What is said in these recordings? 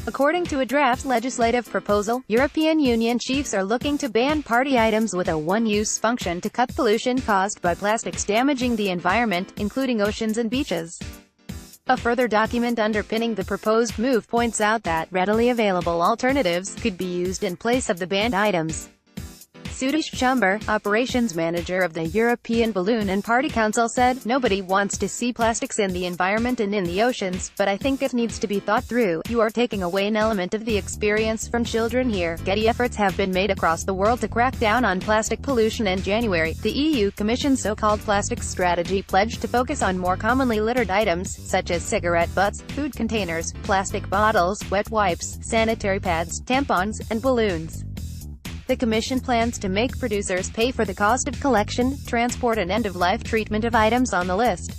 According to a draft legislative proposal, European Union chiefs are looking to ban party items with a one-use function to cut pollution caused by plastics damaging the environment, including oceans and beaches. A further document underpinning the proposed move points out that readily available alternatives could be used in place of the banned items. Suteesh Chumber, operations manager of the European Balloon and Party Council, said, "Nobody wants to see plastics in the environment and in the oceans, but I think it needs to be thought through. You are taking away an element of the experience from children here." Efforts have been made across the world to crack down on plastic pollution. In January, the EU Commission's so-called plastics strategy pledged to focus on more commonly littered items, such as cigarette butts, food containers, plastic bottles, wet wipes, sanitary pads, tampons, and balloons. The Commission plans to make producers pay for the cost of collection, transport and end-of-life treatment of items on the list.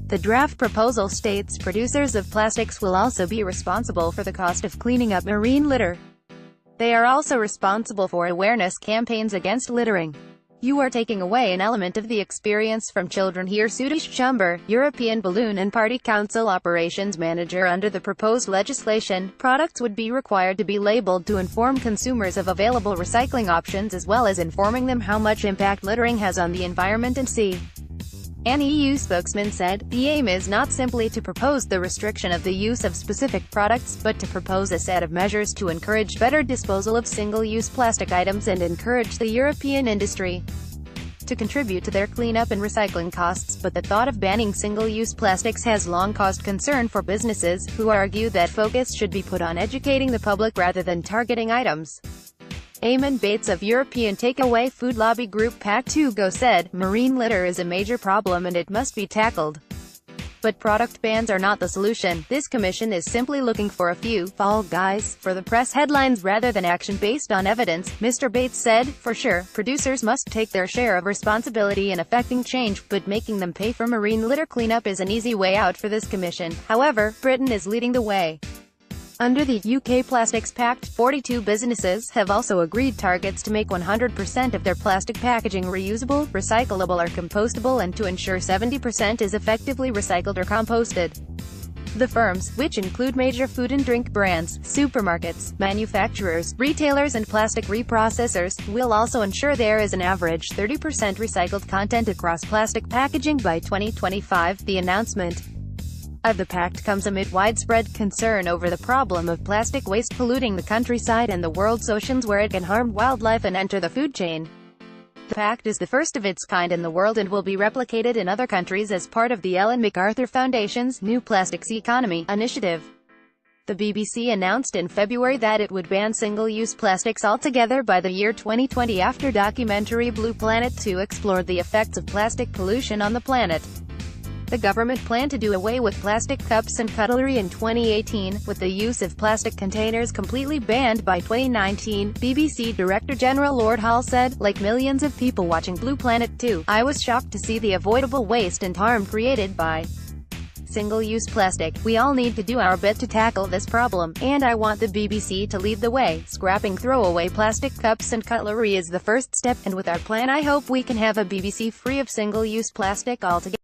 The draft proposal states producers of plastics will also be responsible for the cost of cleaning up marine litter. They are also responsible for awareness campaigns against littering. "You are taking away an element of the experience from children here," Suteesh Chumber, European Balloon and Party Council operations manager. Under the proposed legislation, products would be required to be labeled to inform consumers of available recycling options as well as informing them how much impact littering has on the environment and sea. An EU spokesman said, "The aim is not simply to propose the restriction of the use of specific products, but to propose a set of measures to encourage better disposal of single-use plastic items and encourage the European industry to contribute to their cleanup and recycling costs." But the thought of banning single-use plastics has long caused concern for businesses, who argue that focus should be put on educating the public rather than targeting items. Eamon Bates of European takeaway food lobby group Pack2Go said, "Marine litter is a major problem and it must be tackled. But product bans are not the solution. This commission is simply looking for a few fall guys for the press headlines rather than action based on evidence." Mr. Bates said, "For sure, producers must take their share of responsibility in affecting change, but making them pay for marine litter cleanup is an easy way out for this commission." However, Britain is leading the way. Under the UK Plastics Pact, 42 businesses have also agreed targets to make 100% of their plastic packaging reusable, recyclable or compostable and to ensure 70% is effectively recycled or composted. The firms, which include major food and drink brands, supermarkets, manufacturers, retailers and plastic reprocessors, will also ensure there is an average 30% recycled content across plastic packaging by 2025. The announcement of the pact comes amid widespread concern over the problem of plastic waste polluting the countryside and the world's oceans, where it can harm wildlife and enter the food chain. The pact is the first of its kind in the world and will be replicated in other countries as part of the Ellen MacArthur Foundation's New Plastics Economy initiative. The BBC announced in February that it would ban single-use plastics altogether by the year 2020 after documentary Blue Planet 2 explored the effects of plastic pollution on the planet. The government planned to do away with plastic cups and cutlery in 2018, with the use of plastic containers completely banned by 2019, BBC Director General Lord Hall said. "Like millions of people watching Blue Planet 2, I was shocked to see the avoidable waste and harm created by single-use plastic. We all need to do our bit to tackle this problem, and I want the BBC to lead the way. Scrapping throwaway plastic cups and cutlery is the first step, and with our plan I hope we can have a BBC free of single-use plastic altogether."